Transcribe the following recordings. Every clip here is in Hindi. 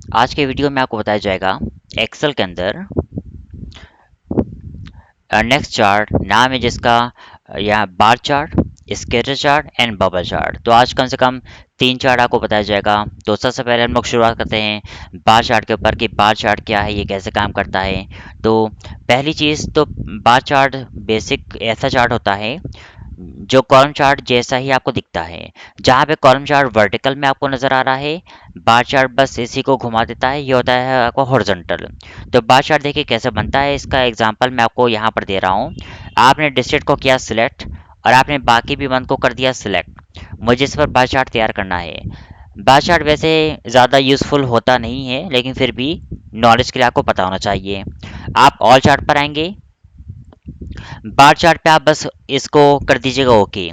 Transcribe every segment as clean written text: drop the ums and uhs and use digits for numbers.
आज के वीडियो में आपको बताया जाएगा एक्सेल के अंदर नेक्स्ट चार्ट नाम है जिसका यहाँ bar chart, scatter chart and bubble chart. तो आज कम से कम 3 चार्ट आपको बताया जाएगा। तो सबसे पहले हम लोग शुरुआत करते हैं बार चार्ट के ऊपर कि बार चार्ट क्या है, ये कैसे काम करता है। तो पहली चीज़ तो बार चार्ट बेसिक ऐसा चार्ट होता है जो कॉलम चार्ट जैसा ही आपको दिखता है। जहाँ पे कॉलम चार्ट वर्टिकल में आपको नज़र आ रहा है, बार चार्ट बस इसी को घुमा देता है, ये होता है आपको हॉरिजॉन्टल। तो बार चार्ट देखिए कैसे बनता है, इसका एग्जांपल मैं आपको यहाँ पर दे रहा हूँ। आपने डिस्ट्रिक्ट को किया सिलेक्ट और आपने बाकी भी मंथ को कर दिया सिलेक्ट। मुझे इस पर बार चार्ट तैयार करना है। बार चार्ट वैसे ज़्यादा यूज़फुल होता नहीं है, लेकिन फिर भी नॉलेज के लिए आपको पता होना चाहिए। आप ऑल चार्ट पर आएंगे, बार चार्ट पे आप बस इसको कर दीजिएगा ओके।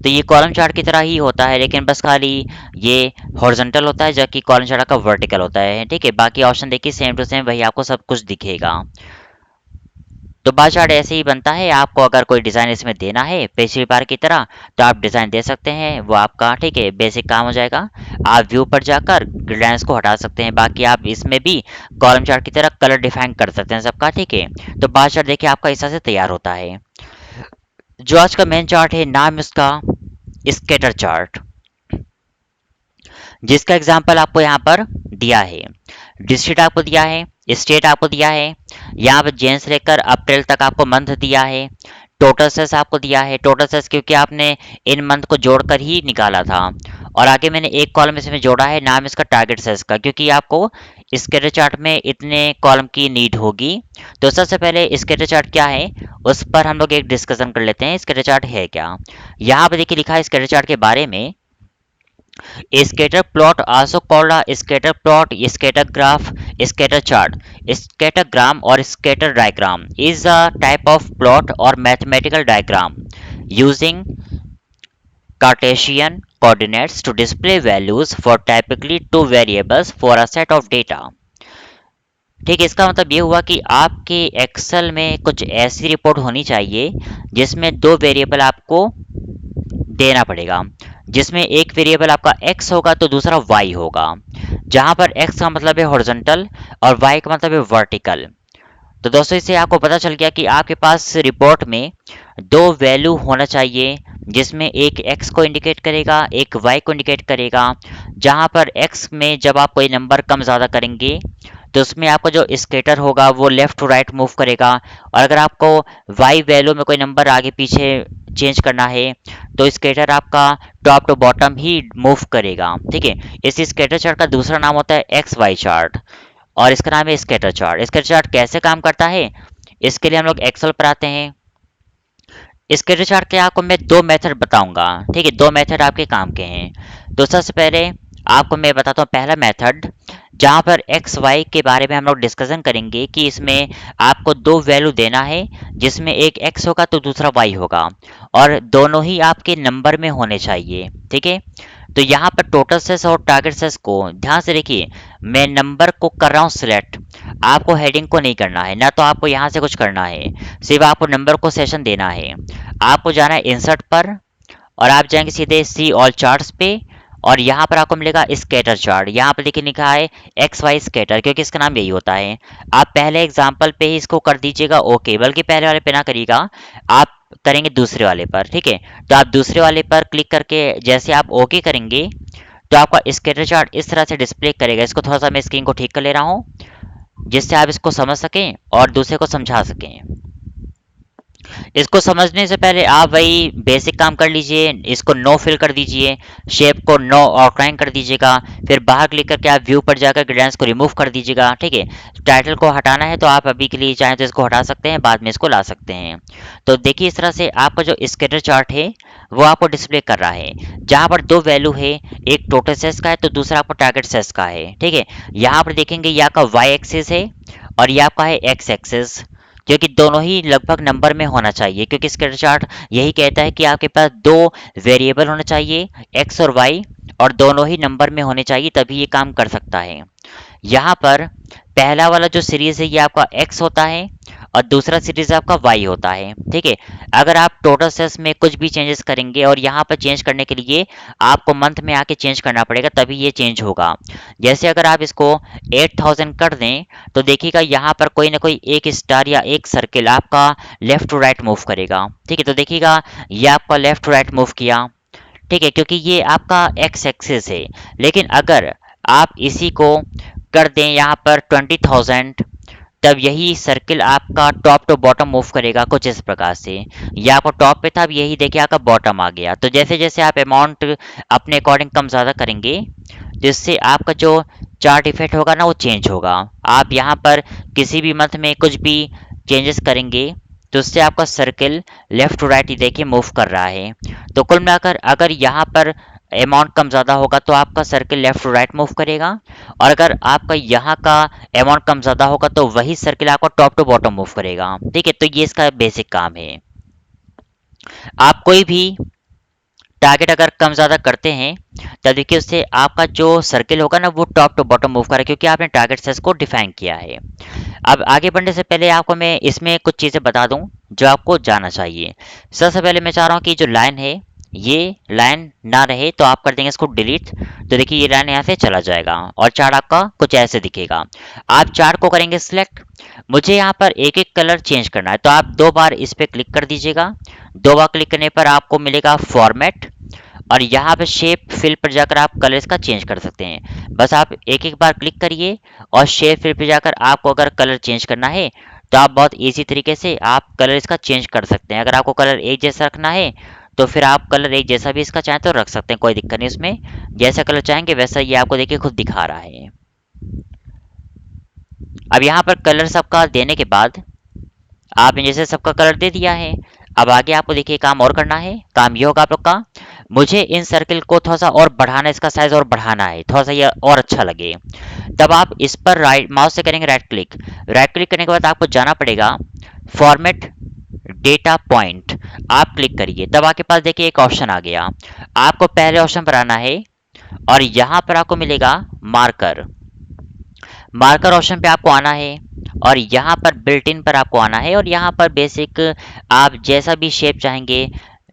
तो ये कॉलम चार्ट की तरह ही होता है, लेकिन बस खाली ये हॉरिजॉन्टल होता है जबकि कॉलम चार्ट का वर्टिकल होता है। ठीक है, बाकी ऑप्शन देखिए सेम टू सेम वही आपको सब कुछ दिखेगा। तो बार चार्ट ऐसे ही बनता है। आपको अगर कोई डिज़ाइन इसमें देना है पिछली बार की तरह तो आप डिज़ाइन दे सकते हैं, वो आपका ठीक है बेसिक काम हो जाएगा। आप व्यू पर जाकर ग्रेडियंट्स को हटा सकते हैं। बाकी आप इसमें भी कॉलम चार्ट की तरह कलर डिफाइन कर सकते हैं सबका। ठीक है, तो बार चार्ट देखिए आपका इस तरह से तैयार होता है। जो आज का मेन चार्ट है नाम उसका स्कैटर चार्ट, जिसका एग्जांपल आपको यहाँ पर दिया है। डिस्ट्रिक्ट आपको दिया है, स्टेट आपको दिया है, यहाँ पर जैन से लेकर अप्रैल तक आपको मंथ दिया है। टोटल सेल्स आपको दिया है, टोटल सेल्स क्योंकि आपने इन मंथ को जोड़कर ही निकाला था। और आगे मैंने एक कॉलम इसमें जोड़ा है, नाम इसका टारगेट सेल्स का, क्योंकि आपको स्कैटर चार्ट में इतने कॉलम की नीड होगी। तो सबसे पहले स्कैटर चार्ट क्या है उस पर हम लोग एक डिस्कशन कर लेते हैं। स्कैटर चार्ट है क्या, यहाँ पर देखिए लिखा है स्कैटर चार्ट के बारे में। Scatter plot also called scatter plot, scatter graph, scatter chart, scattergram or scatter diagram is a type of plot or mathematical diagram using Cartesian coordinates to display values for typically two variables for a set of data। ठीक है, इसका मतलब ये हुआ कि आपके एक्सेल में कुछ ऐसी रिपोर्ट होनी चाहिए जिसमें दो वेरिएबल आपको देना पड़ेगा, जिसमें एक वेरिएबल आपका x होगा तो दूसरा y होगा। जहां पर x का मतलब है हॉरिजॉन्टल और y का मतलब है वर्टिकल। तो दोस्तों इससे आपको पता चल गया कि आपके पास रिपोर्ट में दो वैल्यू होना चाहिए, जिसमें एक x को इंडिकेट करेगा, एक y को इंडिकेट करेगा। जहां पर x में जब आप कोई नंबर कम ज़्यादा करेंगे तो उसमें आपका जो स्केटर होगा वो लेफ्ट टू राइट मूव करेगा। और अगर आपको y वैल्यू में कोई नंबर आगे पीछे चेंज करना है तो स्केटर आपका टॉप टू बॉटम ही मूव करेगा। ठीक है, इस स्केटर चार्ट का दूसरा नाम होता है एक्स वाई चार्ट और इसका नाम है स्कैटर चार्ट। स्कैटर चार्ट कैसे काम करता है इसके लिए हम लोग एक्सेल पर आते हैं। स्कैटर चार्ट के आपको मैं दो मेथड बताऊंगा। ठीक है, दो मेथड आपके काम के हैं। तो सबसे पहले आपको मैं बताता हूँ पहला मेथड, जहाँ पर एक्स वाई के बारे में हम लोग डिस्कशन करेंगे कि इसमें आपको दो वैल्यू देना है, जिसमें एक एक्स होगा तो दूसरा वाई होगा और दोनों ही आपके नंबर में होने चाहिए। ठीक है, तो यहाँ पर टोटल सेस और टारगेट सेस को ध्यान से देखिए। मैं नंबर को कर रहा हूँ सिलेक्ट, आपको हेडिंग को नहीं करना है, ना तो आपको यहाँ से कुछ करना है, सिर्फ आपको नंबर को सेशन देना है। आपको जाना है इंसर्ट पर और आप जाएंगे सीधे सी ऑल चार्ट्स पे और यहाँ पर आपको मिलेगा स्कैटर चार्ट। यहाँ पर देखिए लिखा है एक्स वाई स्कैटर, क्योंकि इसका नाम यही होता है। आप पहले एग्जाम्पल पे ही इसको कर दीजिएगा ओके, बल्कि पहले वाले पे ना करिएगा, आप करेंगे दूसरे वाले पर। ठीक है, तो आप दूसरे वाले पर क्लिक करके जैसे आप ओके करेंगे तो आपका स्कैटर चार्ट इस तरह से डिस्प्ले करेगा। इसको थोड़ा सा मैं स्क्रीन को ठीक कर ले रहा हूँ जिससे आप इसको समझ सकें और दूसरे को समझा सकें। इसको समझने से पहले आप वही बेसिक काम कर लीजिए, इसको नो फिल कर दीजिए, शेप को नो आउटलाइन कर दीजिएगा, फिर बाहर क्लिक करके आप व्यू पर जाकर ग्रेडियंट्स को रिमूव कर दीजिएगा। ठीक है, टाइटल को हटाना है तो आप अभी के लिए चाहें तो इसको हटा सकते हैं, बाद में इसको ला सकते हैं। तो देखिए इस तरह से आपका जो स्कैटर चार्ट है वो आपको डिस्प्ले कर रहा है, जहाँ पर दो वैल्यू है, एक टोटल सेस का है तो दूसरा आपको टारगेट सेस का है। ठीक है, यहाँ पर देखेंगे ये आपका वाई एक्सिस है और ये आपका है एक्स एक्सिस, क्योंकि दोनों ही लगभग नंबर में होना चाहिए, क्योंकि स्कैटर चार्ट यही कहता है कि आपके पास दो वेरिएबल होने चाहिए एक्स और वाई और दोनों ही नंबर में होने चाहिए, तभी ये काम कर सकता है। यहाँ पर पहला वाला जो सीरीज है ये आपका एक्स होता है और दूसरा सीरीज आपका वाई होता है। ठीक है, अगर आप टोटल सेल्स में कुछ भी चेंजेस करेंगे और यहाँ पर चेंज करने के लिए आपको मंथ में आके चेंज करना पड़ेगा, तभी ये चेंज होगा। जैसे अगर आप इसको 8000 कर दें तो देखिएगा यहाँ पर कोई ना कोई एक स्टार या एक सर्किल आपका लेफ्ट टू राइट मूव करेगा। ठीक है, तो देखिएगा ये आपका लेफ्ट टू राइट मूव किया। ठीक है, क्योंकि ये आपका एक्स एक्सिस है। लेकिन अगर आप इसी को कर दें यहाँ पर 20,000, तब यही सर्किल आपका टॉप टू बॉटम मूव करेगा कुछ इस प्रकार से। ये आपको टॉप पे था, अब यही देखिए आपका बॉटम आ गया। तो जैसे जैसे आप अमाउंट अपने अकॉर्डिंग कम ज़्यादा करेंगे, जिससे आपका जो चार्ट इफेक्ट होगा ना वो चेंज होगा। आप यहाँ पर किसी भी मंथ में कुछ भी चेंजेस करेंगे तो उससे आपका सर्किल लेफ्ट टू राइट ही देखिए मूव कर रहा है। तो कुल मिलाकर अगर यहाँ पर अमाउंट कम ज़्यादा होगा तो आपका circle left to right move करेगा, और अगर आपका यहाँ का अमाउंट कम ज़्यादा होगा तो वही सर्किल आपका टॉप टू बॉटम मूव करेगा। ठीक है, तो ये इसका बेसिक काम है। आप कोई भी टारगेट अगर कम ज़्यादा करते हैं तब देखिए उससे आपका जो सर्किल होगा ना वो टॉप टू बॉटम मूव करेगा, क्योंकि आपने टारगेट साइज को डिफाइन किया है। अब आगे बढ़ने से पहले आपको मैं इसमें कुछ चीज़ें बता दूं जो आपको जानना चाहिए। सबसे पहले मैं चाह रहा हूँ कि जो लाइन है ये लाइन ना रहे, तो आप कर देंगे इसको डिलीट। तो देखिए ये लाइन यहाँ से चला जाएगा और चार्ट आपका कुछ ऐसे दिखेगा। आप चार्ट को करेंगे सिलेक्ट। मुझे यहाँ पर एक एक कलर चेंज करना है, तो आप 2 बार इस पर क्लिक कर दीजिएगा। 2 बार क्लिक करने पर आपको मिलेगा फॉर्मेट, और यहाँ पे शेप फिल पर जाकर आप कलर इसका चेंज कर सकते हैं। बस आप एक एक बार क्लिक करिए और शेप फिल पे जाकर आपको अगर कलर चेंज करना है तो आप बहुत इजी तरीके से आप कलर इसका चेंज कर सकते हैं। अगर आपको कलर एक जैसा रखना है तो फिर आप कलर एक जैसा भी इसका चाहें तो रख सकते हैं, कोई दिक्कत नहीं उसमें। जैसा कलर चाहेंगे वैसा ये आपको देखिए खुद दिखा रहा है। अब यहाँ पर कलर सबका देने के बाद आपने जैसे सबका कलर दे दिया है, अब आगे आपको देखिए काम और करना है। काम ये होगा आप लोग का, मुझे इन सर्किल को थोड़ा सा और बढ़ाना है, इसका साइज और बढ़ाना है, थोड़ा सा ये और अच्छा लगे। तब आप इस पर राइट माउस से करेंगे राइट क्लिक। राइट क्लिक करने के बाद आपको जाना पड़ेगा फॉर्मेट डेटा पॉइंट। आप क्लिक करिए, तब आपके पास देखिए एक ऑप्शन आ गया। आपको पहले ऑप्शन पर आना है और यहाँ पर आपको मिलेगा मार्कर। मार्कर ऑप्शन पे आपको आना है और यहाँ पर बिल्ट इन पर आपको आना है, और यहाँ पर बेसिक आप जैसा भी शेप चाहेंगे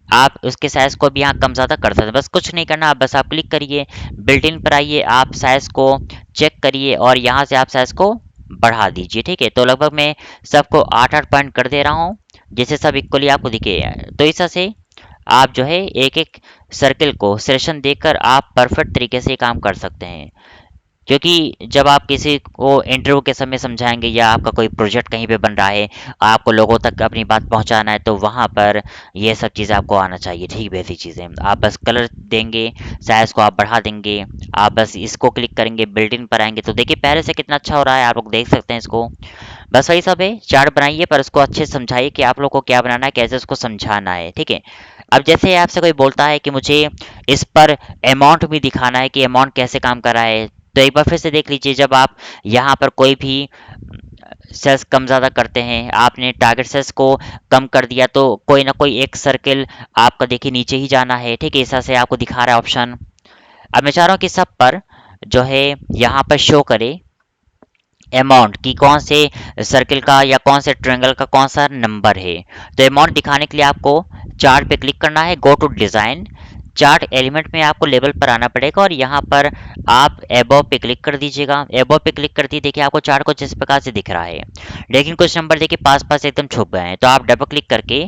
आप उसके साइज को भी यहाँ कम ज़्यादा कर सकते हैं। बस कुछ नहीं करना, बस आप क्लिक करिए, बिल्ट इन पर आइए, आप साइज को चेक करिए और यहाँ से आप साइज को बढ़ा दीजिए। ठीक है, तो लगभग मैं सबको 8-8 पॉइंट कर दे रहा हूँ, जिससे सब इक्वली आपको दिखे। तो इस तरह से आप जो है एक एक सर्किल को सिलेक्शन देकर आप परफेक्ट तरीके से काम कर सकते हैं। क्योंकि जब आप किसी को इंटरव्यू के समय समझाएंगे या आपका कोई प्रोजेक्ट कहीं पे बन रहा है, आपको लोगों तक अपनी बात पहुंचाना है, तो वहाँ पर ये सब चीज़ें आपको आना चाहिए। ठीक, बेसिक चीज़ें आप बस कलर देंगे, साइज को आप बढ़ा देंगे, आप बस इसको क्लिक करेंगे, बिल्ट इन पर आएंगे तो देखिए पहले से कितना अच्छा हो रहा है, आप लोग देख सकते हैं इसको। बस वही सब है, चार्ट बनाइए पर उसको अच्छे से समझाइए कि आप लोग को क्या बनाना है, कैसे उसको समझाना है। ठीक है, अब जैसे आपसे कोई बोलता है कि मुझे इस पर अमाउंट भी दिखाना है कि अमाउंट कैसे काम कर रहा है, तो एक बार फिर से देख लीजिए। जब आप यहाँ पर कोई भी सेल्स कम ज़्यादा करते हैं, आपने टारगेट सेल्स को कम कर दिया तो कोई ना कोई एक सर्किल आपका देखिए नीचे ही जाना है। ठीक है, इस तरह से आपको दिखा रहा है ऑप्शन। अब मैं चाह रहा हूँ कि सब पर जो है यहाँ पर शो करे अमाउंट की कौन से सर्किल का या कौन से ट्रायंगल का कौन सा नंबर है। तो अमाउंट दिखाने के लिए आपको चार्ट पे क्लिक करना है, go to design, chart element में आपको लेवल पर आना पड़ेगा और यहाँ पर आप एबव पे क्लिक कर दीजिएगा। एबव पे क्लिक करते ही देखिए आपको चार्ट कुछ इस प्रकार से दिख रहा है, लेकिन कुछ नंबर देखिए पास पास एकदम छुप गए हैं। तो आप डबल क्लिक करके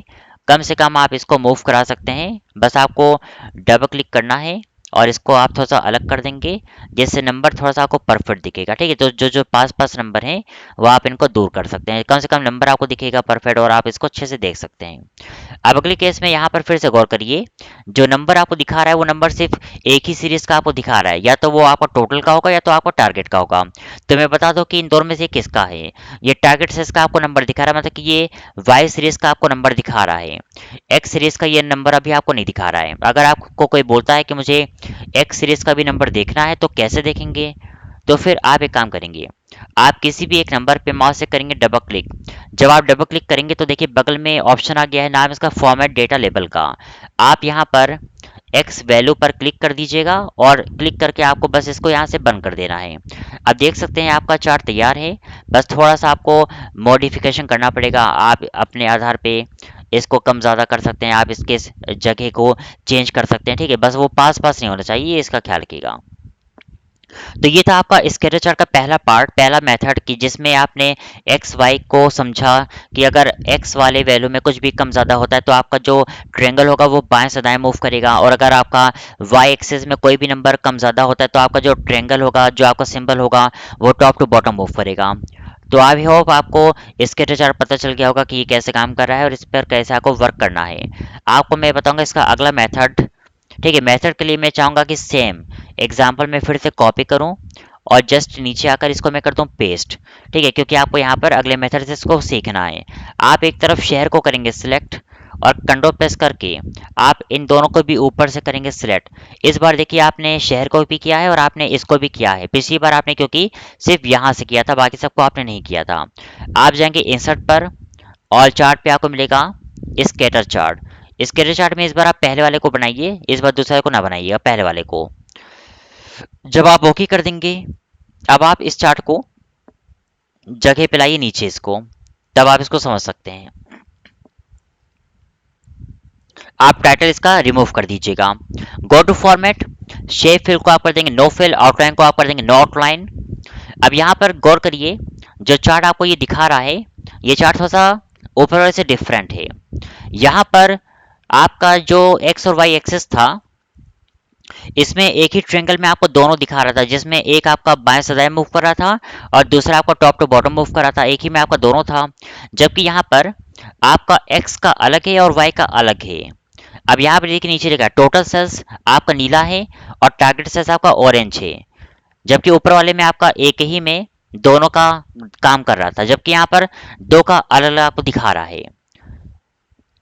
कम से कम आप इसको मूव करा सकते हैं। बस आपको डबल क्लिक करना है और इसको आप थोड़ा सा अलग कर देंगे, जिससे नंबर थोड़ा सा आपको परफेक्ट दिखेगा। ठीक है, तो जो जो पास पास नंबर हैं वो आप इनको दूर कर सकते हैं, कम से कम नंबर आपको दिखेगा परफेक्ट और आप इसको अच्छे से देख सकते हैं। अब अगले केस में यहाँ पर फिर से गौर करिए, जो नंबर आपको दिखा रहा है वो नंबर सिर्फ एक ही सीरीज का आपको दिखा रहा है, या तो वो आपका टोटल का होगा या तो आपका टारगेट का होगा। तो मैं बता दूं कि इन दोनों में से किसका है। ये टारगेट सीरीज का आपको नंबर दिखा रहा है, मतलब कि ये वाई सीरीज का आपको नंबर दिखा रहा है। एक्स सीरीज का ये नंबर अभी आपको नहीं दिखा रहा है। अगर आपको कोई बोलता है कि मुझे एक्स सीरीज का भी नंबर देखना है तो कैसे देखेंगे, तो फिर आप एक काम करेंगे, आप किसी भी एक नंबर पे माउस से करेंगे डबल क्लिक। जब आप डबल क्लिक करेंगे तो देखिए बगल में ऑप्शन आ गया है, नाम इसका फॉर्मेट डेटा लेबल का। आप यहाँ पर एक्स वैल्यू पर क्लिक कर दीजिएगा और क्लिक करके आपको बस इसको यहाँ से बंद कर देना है। अब देख सकते हैं आपका चार्ट तैयार है। बस थोड़ा सा आपको मॉडिफिकेशन करना पड़ेगा। आप अपने आधार पे इसको कम ज़्यादा कर सकते हैं, आप इसके जगह को चेंज कर सकते हैं। ठीक है, बस वो पास पास नहीं होना चाहिए, इसका ख्याल रखिएगा। तो ये था आपका स्कैटर चार्ट का पहला पार्ट, पहला मेथड की जिसमें आपने एक्स वाई को समझा कि अगर एक्स वाले वैल्यू में कुछ भी कम ज़्यादा होता है तो आपका जो ट्रायंगल होगा वो बाएं से दाएं मूव करेगा, और अगर आपका वाई एक्सिस में कोई भी नंबर कम ज़्यादा होता है तो आपका जो ट्रायंगल होगा, जो आपका सिंबल होगा, वो टॉप टू बॉटम मूव करेगा। तो आई होप आपको स्कैटर चार्ट पता चल गया होगा कि ये कैसे काम कर रहा है और इस पर कैसे आपको वर्क करना है। आपको मैं बताऊंगा इसका अगला मेथड। ठीक है, मेथड के लिए मैं चाहूँगा कि सेम एग्जाम्पल में फिर से कॉपी करूँ और जस्ट नीचे आकर इसको मैं कर दूँ पेस्ट। ठीक है, क्योंकि आपको यहाँ पर अगले मेथड से इसको सीखना है। आप एक तरफ शहर को करेंगे सिलेक्ट और कंट्रोल प्रेस करके आप इन दोनों को भी ऊपर से करेंगे सिलेक्ट। इस बार देखिए आपने शहर को भी किया है और आपने इसको भी किया है। पिछली बार आपने क्योंकि सिर्फ यहाँ से किया था, बाकी सबको आपने नहीं किया था। आप जाएंगे इंसर्ट पर और चार्ट पे आपको मिलेगा स्कैटर चार्ट। स्कैटर चार्ट में इस बार आप पहले वाले को बनाइए, इस बार दूसरे को ना बनाइएगा, पहले वाले को। जब आप ओके कर देंगे, अब आप इस चार्ट को जगह पे लाइए नीचे इसको, तब आप इसको समझ सकते हैं। आप टाइटल इसका रिमूव कर दीजिएगा। Go to format, shape fill को आप कर देंगे नो फिल, आउटलाइन को आप कर देंगे नो आउटलाइन। अब यहाँ पर गौर करिए, जो चार्ट आपको ये दिखा रहा है, ये चार्ट थोड़ा सा ऊपर वाले से डिफरेंट है। यहाँ पर आपका जो एक्स और वाई एक्सिस था, इसमें एक ही ट्रायंगल में आपको दोनों दिखा रहा था, जिसमें एक आपका बाएं से दाएं मूव कर रहा था और दूसरा आपका टॉप टू बॉटम मूव कर रहा था। एक ही में आपका दोनों था, जबकि यहाँ पर आपका एक्स का अलग है और वाई का अलग है। अब यहाँ पर देखिए नीचे लिखा टोटल सेल्स आपका नीला है और टारगेट सेल्स आपका ऑरेंज है, जबकि ऊपर वाले में आपका एक ही में दोनों का काम कर रहा था, जबकि यहाँ पर दो का अलग अलग आपको दिखा रहा है।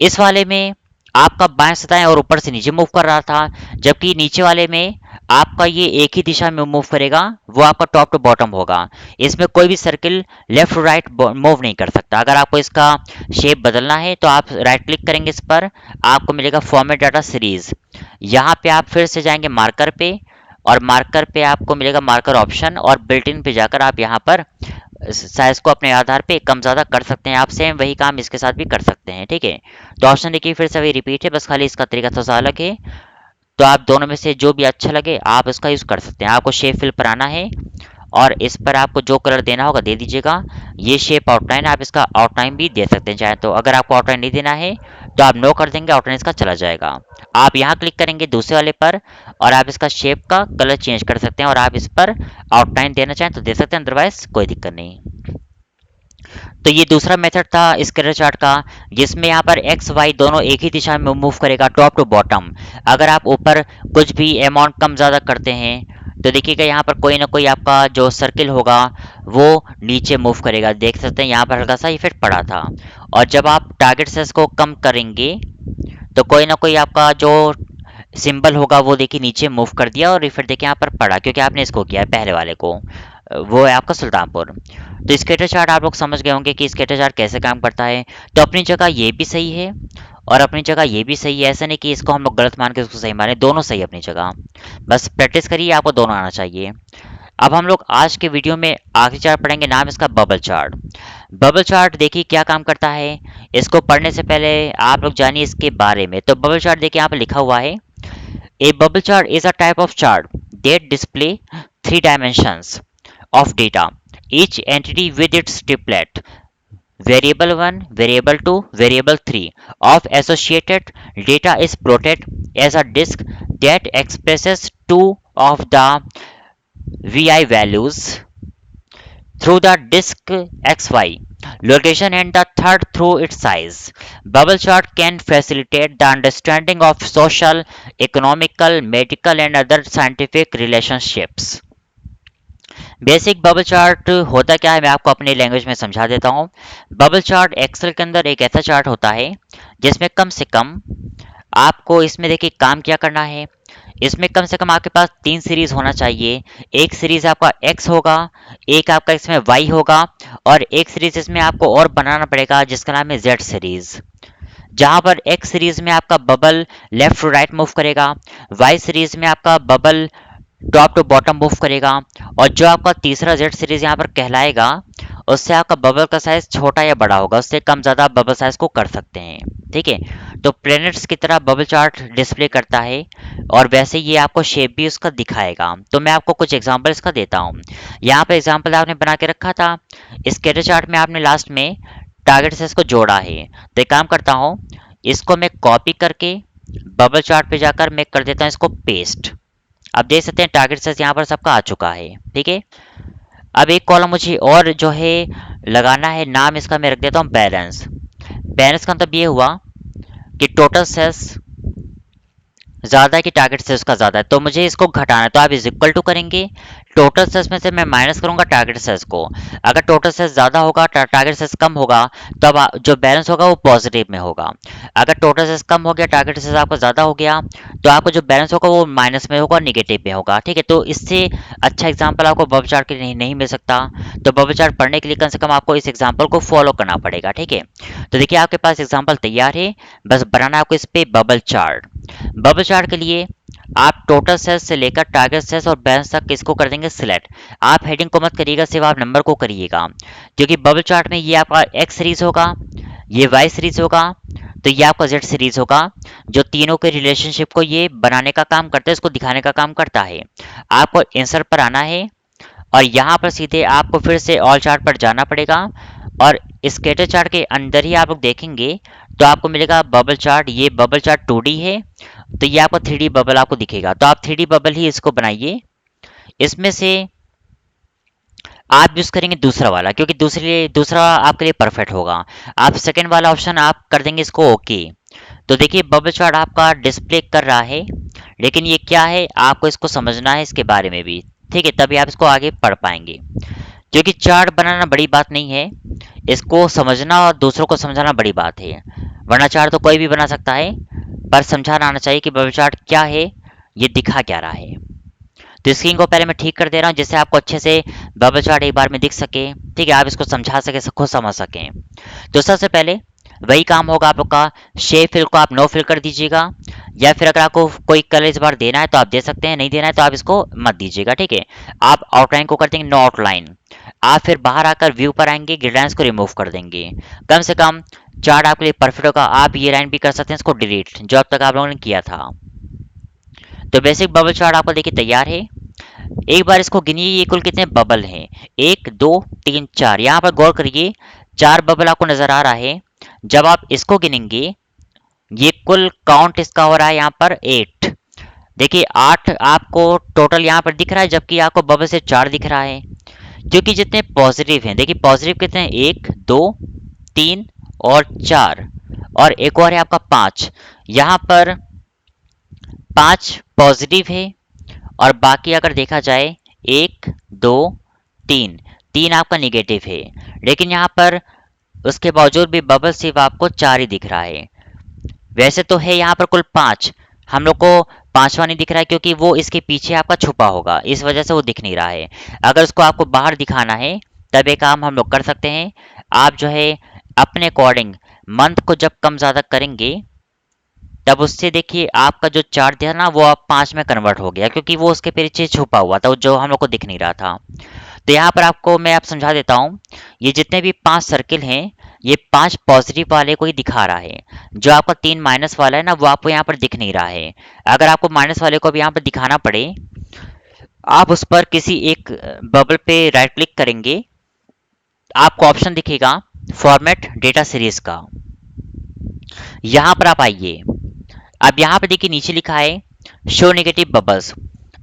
इस वाले में आपका बाएं से दाएं और ऊपर से नीचे मूव कर रहा था, जबकि नीचे वाले में आपका ये एक ही दिशा में मूव करेगा, वो आपका टॉप टू बॉटम होगा। इसमें कोई भी सर्किल लेफ्ट राइट मूव नहीं कर सकता। अगर आपको इसका शेप बदलना है तो आप राइट क्लिक करेंगे इस पर, आपको मिलेगा फॉर्मेट डाटा सीरीज। यहाँ पे आप फिर से जाएंगे मार्कर पे और मार्कर पे आपको मिलेगा मार्कर ऑप्शन, और बिल्ट इन पे जाकर आप यहाँ पर साइज को अपने आधार पे कम ज़्यादा कर सकते हैं। आप सेम वही काम इसके साथ भी कर सकते हैं। ठीक है, तो ऑप्शन देखिए फिर से वही रिपीट है, बस खाली इसका तरीका थोड़ा सा अलग है। तो आप दोनों में से जो भी अच्छा लगे आप इसका यूज़ कर सकते हैं। आपको शेप फिल पर आना है और इस पर आपको जो कलर देना होगा दे दीजिएगा। ये शेप आउटलाइन, आप इसका आउटलाइन भी दे सकते हैं चाहे तो। अगर आपको आउटलाइन नहीं देना है तो आप नो कर देंगे, आउटलाइन इसका चला जाएगा। आप यहाँ क्लिक करेंगे दूसरे वाले पर और आप इसका शेप का कलर चेंज कर सकते हैं, और आप इस पर आउटलाइन देना चाहें तो दे सकते हैं, अदरवाइज कोई दिक्कत नहीं। तो ये दूसरा मेथड था स्कैटर चार्ट का, जिसमें यहाँ पर एक्स वाई दोनों एक ही दिशा में मूव करेगा टॉप टू बॉटम। अगर आप ऊपर कुछ भी अमाउंट कम ज़्यादा करते हैं तो देखिएगा यहाँ पर कोई ना कोई आपका जो सर्किल होगा वो नीचे मूव करेगा। देख सकते हैं यहाँ पर हल्का सा इफेक्ट पड़ा था। और जब आप टारगेट साइज को कम करेंगे तो कोई ना कोई आपका जो सिंबल होगा वो देखिए नीचे मूव कर दिया और इफेक्ट देखिए यहाँ पर पड़ा, क्योंकि आपने इसको किया है पहले वाले को। वो है आपका सुल्तानपुर। तो स्कैटर चार्ट आप लोग समझ गए होंगे कि स्कैटर चार्ट कैसे काम करता है। तो अपनी जगह ये भी सही है और अपनी जगह ये भी सही है। ऐसा नहीं कि इसको हम लोग गलत मान के उसको सही माने, दोनों सही अपनी जगह। बस प्रैक्टिस करिए, आपको दोनों आना चाहिए। अब हम लोग आज के वीडियो में आखिरी चार्ट पढ़ेंगे, नाम इसका बबल चार्ट। बबल चार्ट देखिए क्या काम करता है। इसको पढ़ने से पहले आप लोग जानिए इसके बारे में। तो बबल चार्ट देखिए यहाँ पे लिखा हुआ है, ए bubble chart is a type of chart that display 3 dimensions of data, each entity with its triplet, variable 1, variable 2, variable 3 of associated data is plotted as a disk that expresses two of the vi values through the disk xy location and the third through its size. Bubble chart can facilitate the understanding of social, economical, medical and other scientific relationships. Basic bubble chart होता क्या है मैं आपको अपनी लैंग्वेज में समझा देता हूँ। बबल चार्ट एक्सेल के अंदर एक ऐसा चार्ट होता है जिसमें कम से कम आपको इसमें देखिए काम क्या करना है। इसमें कम से कम आपके पास 3 सीरीज होना चाहिए। एक सीरीज आपका एक्स होगा, एक आपका इसमें वाई होगा और एक सीरीज इसमें आपको और बनाना पड़ेगा जिसका नाम है जेड सीरीज। जहां पर एक्स सीरीज में आपका bubble left to right move करेगा, वाई सीरीज में आपका bubble top to bottom move करेगा, और जो आपका तीसरा जेड सीरीज यहाँ पर कहलाएगा उससे आपका बबल का साइज छोटा या बड़ा होगा, उससे कम ज़्यादा बबल साइज को कर सकते हैं। ठीक है, तो प्लैनेट्स की तरह बबल चार्ट डिस्प्ले करता है और वैसे ये आपको शेप भी उसका दिखाएगा। तो मैं आपको कुछ एग्जांपल इसका देता हूँ। यहाँ पे एग्जांपल आपने बना के रखा था, स्केटर चार्ट में आपने लास्ट में टारगेट से इसको जोड़ा है। तो एक काम करता हूँ, इसको मैं कॉपी करके बबल चार्ट पे जाकर मैं कर देता हूँ इसको पेस्ट। अब देख सकते हैं टारगेट साइज यहाँ पर सबका आ चुका है। ठीक है, अब एक कॉलम मुझे और जो है लगाना है, नाम इसका मैं रख देता हूँ बैलेंस। बैलेंस का मतलब ये हुआ कि टोटल सेल्स ज़्यादा है कि टारगेट सेल्स का ज़्यादा है, तो मुझे इसको घटाना है। तो आप इज इक्वल टू करेंगे, टोटल सेल्स में से मैं माइनस करूंगा टारगेट सेल्स को। अगर टोटल सेल्स ज़्यादा होगा, टारगेट सेल्स कम होगा, तो अब जो बैलेंस होगा वो पॉजिटिव में होगा। अगर टोटल सेल्स कम हो गया, टारगेट सेल्स आपका ज़्यादा हो गया, तो आपको जो बैलेंस होगा वो माइनस में होगा, निगेटिव में होगा। ठीक है, तो इससे अच्छा एग्जाम्पल आपको बबल चार्ट के लिए नहीं मिल सकता। तो बबल चार्ट पढ़ने के लिए कम से कम आपको इस एग्जाम्पल को फॉलो करना पड़ेगा। ठीक है, तो देखिए आपके पास एग्जाम्पल तैयार है, बस बनाना आपको इस पे बबल चार्ट। बबल चार्ट के लिए आप टोटल सेल्स से लेकर टारगेट सेल्स और बैलेंस तक किसको कर देंगे सिलेक्ट। आप हेडिंग को मत करिएगा, सिर्फ आप नंबर को करिएगा, क्योंकि बबल चार्ट में ये आपका एक्स सीरीज होगा, ये वाई सीरीज होगा, तो ये आपका जेड सीरीज होगा। जो तीनों के रिलेशनशिप को ये बनाने का काम करता है, इसको दिखाने का काम करता है। आपको इंसर्ट पर आना है और यहाँ पर सीधे आपको फिर से ऑल चार्ट पर जाना पड़ेगा, और स्केटर चार्ट के अंदर ही आप लोग देखेंगे तो आपको मिलेगा बबल चार्ट। ये बबल चार्ट 2D है, तो ये आपको 3D बबल आपको दिखेगा, तो आप 3D बबल ही इसको बनाइए। इसमें से आप यूज करेंगे दूसरा वाला, क्योंकि दूसरा आपके लिए परफेक्ट होगा। आप सेकेंड वाला ऑप्शन आप कर देंगे इसको ओके। तो देखिए बबल चार्ट आपका डिस्प्ले कर रहा है, लेकिन ये क्या है आपको इसको समझना है इसके बारे में भी। ठीक है, तभी आप इसको आगे पढ़ पाएंगे, क्योंकि चार्ट बनाना बड़ी बात नहीं है, इसको समझना और दूसरों को समझाना बड़ी बात है। वरना चार्ट तो कोई भी बना सकता है, पर समझाना आना चाहिए कि बबल चार्ट क्या है, ये दिखा क्या रहा है। तो स्क्रीन को पहले मैं ठीक कर दे रहा हूँ, जिससे आपको अच्छे से बबल चार्ट एक बार में दिख सके। ठीक है, आप इसको समझा सके, खुद समझ सकें। तो सबसे पहले वही काम होगा आपका, शेप फिल को आप नो फिल कर दीजिएगा, या फिर अगर आपको कोई कलर इस बार देना है तो आप दे सकते हैं, नहीं देना है तो आप इसको मत दीजिएगा। ठीक है, आप आउटलाइन को कर देंगे नो आउटलाइन। आप फिर बाहर आकर व्यू पर आएंगे, ग्रेडियंट्स को रिमूव कर देंगे। कम से कम चार्ट आपके लिए परफेक्ट होगा। आप ये लाइन भी कर सकते हैं इसको डिलीट, जो अब तक आप लोगों ने किया था। तो बेसिक बबल चार्ट आपको देखिए तैयार है। एक बार इसको गिनिए, ये कुल कितने बबल हैं, 1 2 3 4। यहाँ पर गौर करिए, 4 बबल आपको नजर आ रहा है। जब आप इसको गिनेंगे, ये कुल काउंट इसका हो रहा है यहाँ पर 8। देखिए 8 आपको टोटल यहाँ पर दिख रहा है, जबकि आपको बबल से 4 दिख रहा है, क्योंकि जितने पॉजिटिव हैं, देखिए पॉजिटिव कितने हैं, 1 2 3 और 4, और एक और है आपका 5। यहाँ पर 5 पॉजिटिव है, और बाकी अगर देखा जाए 1 2 3, 3 आपका निगेटिव है। लेकिन यहाँ पर उसके बावजूद भी बबल सिर्फ आपको 4 ही दिख रहा है। वैसे तो है यहाँ पर कुल 5, हम लोग को पांचवा नहीं दिख रहा है, क्योंकि वो इसके पीछे आपका छुपा होगा, इस वजह से वो दिख नहीं रहा है। अगर उसको आपको बाहर दिखाना है तब एक काम हम लोग कर सकते हैं, आप जो है अपने अकॉर्डिंग मंथ को जब कम ज़्यादा करेंगे, तब उससे देखिए आपका जो 4 था ना, वो अब 5 में कन्वर्ट हो गया, क्योंकि वो उसके पीछे छुपा हुआ था, जो हम लोग को दिख नहीं रहा था। तो यहाँ पर आपको मैं आप समझा देता हूँ, ये जितने भी 5 सर्किल हैं, ये 5 पॉजिटिव वाले को ही दिखा रहा है। जो आपका 3 माइनस वाला है ना, वो आपको यहाँ पर दिख नहीं रहा है। अगर आपको माइनस वाले को भी यहाँ पर दिखाना पड़े, आप उस पर किसी एक बबल पे राइट क्लिक करेंगे, आपको ऑप्शन दिखेगा फॉर्मेट डेटा सीरीज का। यहाँ पर आप आइए, अब यहाँ पे देखिए नीचे लिखा है शो नेगेटिव बबल्स।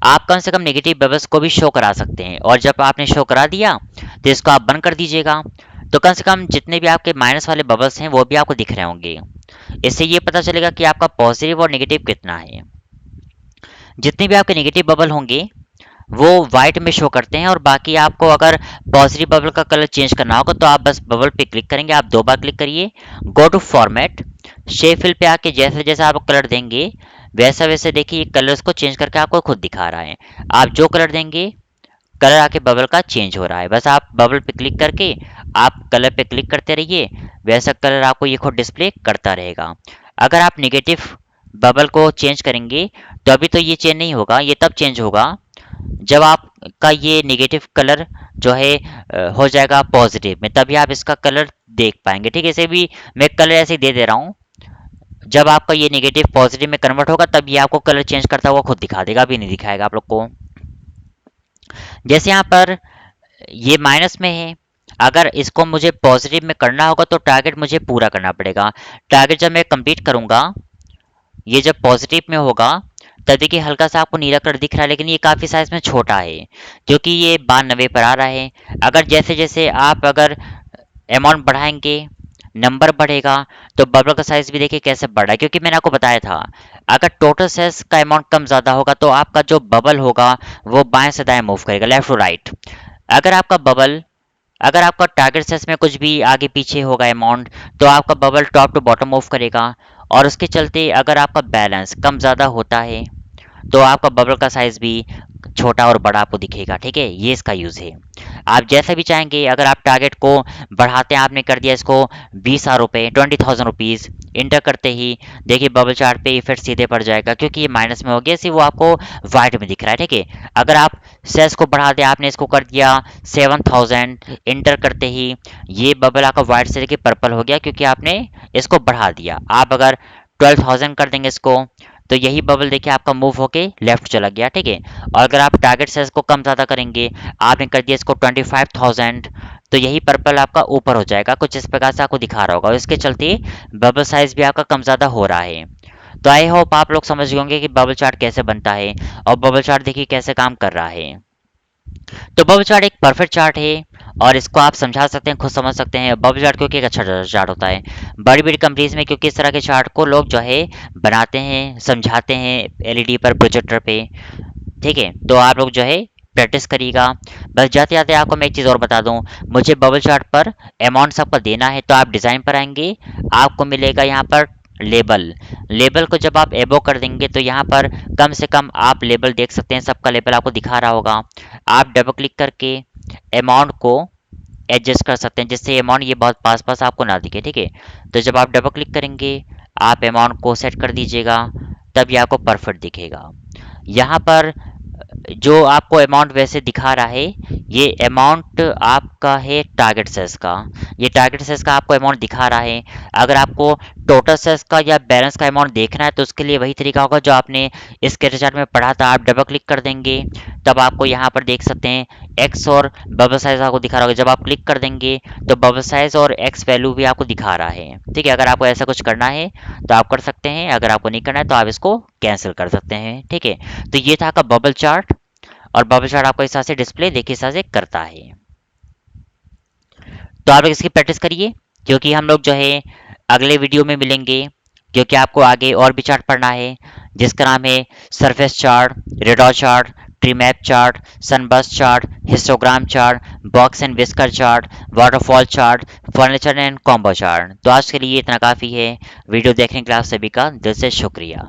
आप कम से कम नेगेटिव बबल्स को भी शो करा सकते हैं, और जब आपने शो करा दिया तो इसको आप बंद कर दीजिएगा। तो कम से कम जितने भी आपके माइनस वाले बबल्स हैं वो भी आपको दिख रहे होंगे। इससे ये पता चलेगा कि आपका पॉजिटिव और नेगेटिव कितना है। जितने भी आपके नेगेटिव बबल होंगे वो वाइट में शो करते हैं, और बाकी आपको अगर पॉजिटिव बबल का कलर चेंज करना होगा तो आप बस बबल पे क्लिक करेंगे। आप 2 बार क्लिक करिए, go to format, shape fill पे आके जैसे जैसे आप कलर देंगे वैसा वैसे देखिए कलर्स को चेंज करके आपको खुद दिखा रहा है। आप जो कलर देंगे, कलर आके बबल का चेंज हो रहा है। बस आप बबल पे क्लिक करके आप कलर पे क्लिक करते रहिए, वैसा कलर आपको ये खुद डिस्प्ले करता रहेगा। अगर आप नेगेटिव बबल को चेंज करेंगे तो अभी तो ये चेंज नहीं होगा, ये तब चेंज होगा जब आपका ये नेगेटिव कलर जो है हो जाएगा पॉजिटिव में, तभी आप इसका कलर देख पाएंगे। ठीक है, इसे भी मैं कलर ऐसे ही दे दे रहा हूँ। जब आपका ये नेगेटिव पॉजिटिव में कन्वर्ट होगा तब ये आपको कलर चेंज करता हुआ खुद दिखा देगा, अभी नहीं दिखाएगा आप लोग को। जैसे यहाँ पर ये माइनस में है, अगर इसको मुझे पॉजिटिव में करना होगा तो टारगेट मुझे पूरा करना पड़ेगा। टारगेट जब मैं कंप्लीट करूंगा, ये जब पॉजिटिव में होगा तब देखिए हल्का सा आपको नीला कलर दिख रहा है, लेकिन ये काफ़ी साइज में छोटा है क्योंकि ये 92 पर आ रहा है। अगर जैसे जैसे आप अगर अमाउंट बढ़ाएंगे, नंबर बढ़ेगा, तो बबल का साइज भी देखिए कैसे बढ़ रहा है, क्योंकि मैंने आपको बताया था अगर टोटल सेल्स का अमाउंट कम ज़्यादा होगा तो आपका जो बबल होगा वो बाएं से दाएं मूव करेगा, लेफ्ट टू राइट। अगर आपका बबल अगर आपका टारगेट सेल्स में कुछ भी आगे पीछे होगा अमाउंट, तो आपका bubble top to bottom move करेगा। और उसके चलते अगर आपका बैलेंस कम ज़्यादा होता है तो आपका बबल का साइज भी छोटा और बड़ा आपको दिखेगा। ठीक है, ये इसका यूज़ है। आप जैसा भी चाहेंगे, अगर आप टारगेट को बढ़ाते हैं, आपने कर दिया इसको 20,000 रुपये, 20,000 रुपीज़, इंटर करते ही देखिए बबल चार्ट पे इफेक्ट सीधे पड़ जाएगा क्योंकि ये माइनस में हो गया, सिर्फ वो आपको वाइट में दिख रहा है। ठीक है, अगर आप सेल्स को बढ़ा दें, आपने इसको कर दिया 7,000, इंटर करते ही ये बबल आपका वाइट से लेके पर्पल हो गया क्योंकि आपने इसको बढ़ा दिया। आप अगर 12,000 कर देंगे इसको, तो यही बबल देखिए आपका मूव होके लेफ्ट चला गया। ठीक है, और अगर आप टारगेट सेल्स को कम ज़्यादा करेंगे, आपने कर दिया इसको 25,000, तो यही पर्पल आपका ऊपर हो जाएगा, कुछ इस प्रकार से आपको दिखा रहा होगा। और इसके चलते बबल साइज भी आपका कम ज़्यादा हो रहा है। तो आई होप आप लोग समझ गए होंगे कि बबल चार्ट कैसे बनता है और बबल चार्ट देखिए कैसे काम कर रहा है। तो बबल चार्ट एक परफेक्ट चार्ट है और इसको आप समझा सकते हैं, खुद समझ सकते हैं। बबल चार्ट क्योंकि एक अच्छा चार्ट होता है बड़ी बड़ी कंपनीज में, क्योंकि इस तरह के चार्ट को लोग जो है बनाते हैं, समझाते हैं एलईडी पर, प्रोजेक्टर पे। ठीक है, तो आप लोग जो है प्रैक्टिस करिएगा। बस जाते जाते आपको मैं एक चीज़ और बता दूं, मुझे बबल चार्ट पर अमाउंट आपका देना है तो आप डिज़ाइन पर आएंगे, आपको मिलेगा यहाँ पर लेबल। लेबल को जब आप एबो कर देंगे तो यहाँ पर कम से कम आप लेबल देख सकते हैं, सबका लेबल आपको दिखा रहा होगा। आप डबल क्लिक करके अमाउंट को एडजस्ट कर सकते हैं जिससे अमाउंट ये बहुत पास पास आपको ना दिखे। ठीक है, तो जब आप डबल क्लिक करेंगे आप अमाउंट को सेट कर दीजिएगा, तब ये आपको परफेक्ट दिखेगा। यहाँ पर जो आपको अमाउंट वैसे दिखा रहा है, ये अमाउंट आपका है टारगेट सेल्स का। ये टारगेट सेल्स का आपको अमाउंट दिखा रहा है। अगर आपको टोटल सेल्स का या बैलेंस का अमाउंट देखना है तो उसके लिए वही तरीका होगा जो आपने इस चार्ट में पढ़ा था। आप डबल क्लिक कर देंगे तब आपको यहाँ पर देख सकते हैं एक्स और बबल साइज आपको दिखा रहा होगा। जब आप क्लिक कर देंगे तो बबल साइज और एक्स वैल्यू भी आपको दिखा रहा है। ठीक है, अगर आपको ऐसा कुछ करना है तो आप कर सकते हैं, अगर आपको नहीं करना है तो आप इसको कैंसिल कर सकते हैं। ठीक है, तो ये था आपका बबल चार्ट और बबल चार्ट आपको इस तरह से डिस्प्ले देखिए इस तरह से करता है। तो आप लोग इसकी प्रैक्टिस करिए क्योंकि हम लोग जो है अगले वीडियो में मिलेंगे, क्योंकि आपको आगे और भी चार्ट पढ़ना है जिसका नाम है surface chart, radar chart, tree map chart, sunburst chart, histogram chart, box and whisker chart, waterfall chart, furniture and combo chart. तो आज के लिए इतना काफ़ी है। वीडियो देखने के लिए आप सभी का दिल से शुक्रिया।